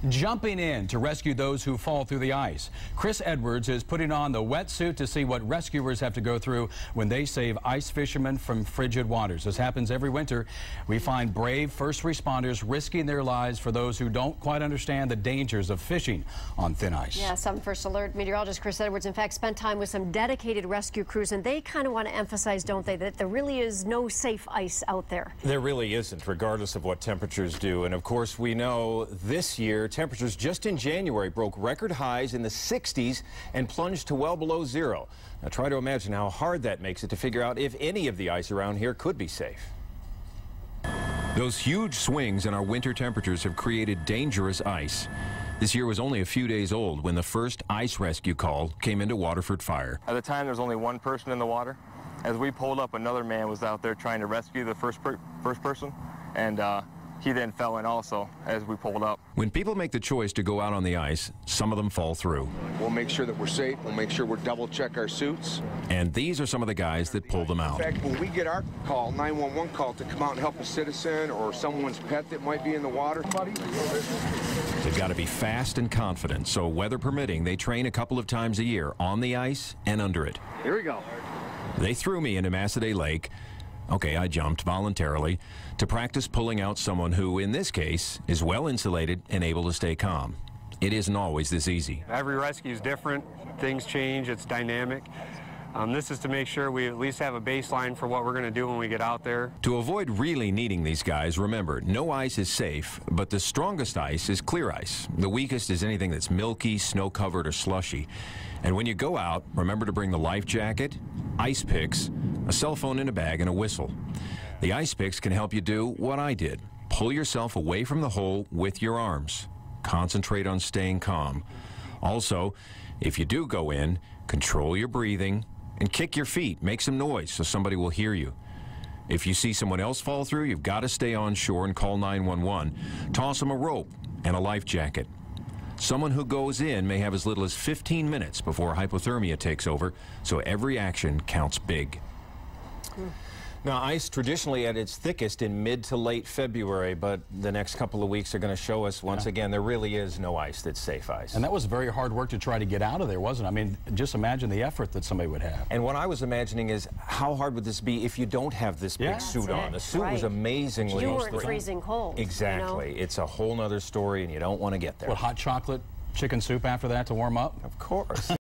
jumping in to rescue those who fall through the ice. Chris Edwards is putting on the wetsuit to see what rescuers have to go through when they save ice fishermen from frigid waters. This happens every winter. We find brave first responders risking their lives for those who don't quite understand the dangers of fishing on thin ice. Yeah, some First Alert meteorologist Chris Edwards, in fact, spent time with some dedicated rescue crews, and they kind of want to emphasize, don't they, that there really is no safe ice out there. There really isn't, regardless of what temperatures do. And of course, we know this year, temperatures just in January broke record highs in the 60s and plunged to well below zero. Now try to imagine how hard that makes it to figure out if any of the ice around here could be safe. Those huge swings in our winter temperatures have created dangerous ice. This year was only a few days old when the first ice rescue call came into Waterford Fire. At the time, there was only one person in the water. As we pulled up, another man was out there trying to rescue the first person, and he then fell in also as we pulled up. When people make the choice to go out on the ice, some of them fall through. We'll make sure that we're safe. We'll make sure we're double-check our suits. And these are some of the guys that pulled them out. In fact, when we get our call, 911 call, to come out and help a citizen or someone's pet that might be in the water, They've got to be fast and confident, so weather permitting, they train a couple of times a year on the ice and under it. Here we go. They threw me into Massaday Lake. Okay, I jumped voluntarily to practice pulling out someone who, in this case, is well insulated and able to stay calm. It isn't always this easy. Every rescue is different. Things change. It's dynamic. This is to make sure we at least have a baseline for what we're going to do when we get out there. To avoid really needing these guys, remember, no ice is safe, but the strongest ice is clear ice. The weakest is anything that's milky, snow-covered, or slushy. And when you go out, remember to bring the life jacket, ice picks, a cell phone in a bag, and a whistle. The ice picks can help you do what I did. Pull yourself away from the hole with your arms. Concentrate on staying calm. Also, if you do go in, control your breathing and kick your feet. Make some noise so somebody will hear you. If you see someone else fall through, you've got to stay on shore and call 911. Toss them a rope and a life jacket. Someone who goes in may have as little as 15 minutes before hypothermia takes over, so every action counts big. Now, ice traditionally at its thickest in mid to late February, but the next couple of weeks are going to show us once again there really is no ice that's safe ice. And that was very hard work to try to get out of there, wasn't it? I mean, just imagine the effort that somebody would have. And what I was imagining is how hard would this be if you don't have this big suit on? The suit was amazingly... You weren't freezing cold. Exactly. You know? It's a whole nother story, and you don't want to get there. What, hot chocolate chicken soup after that to warm up? Of course.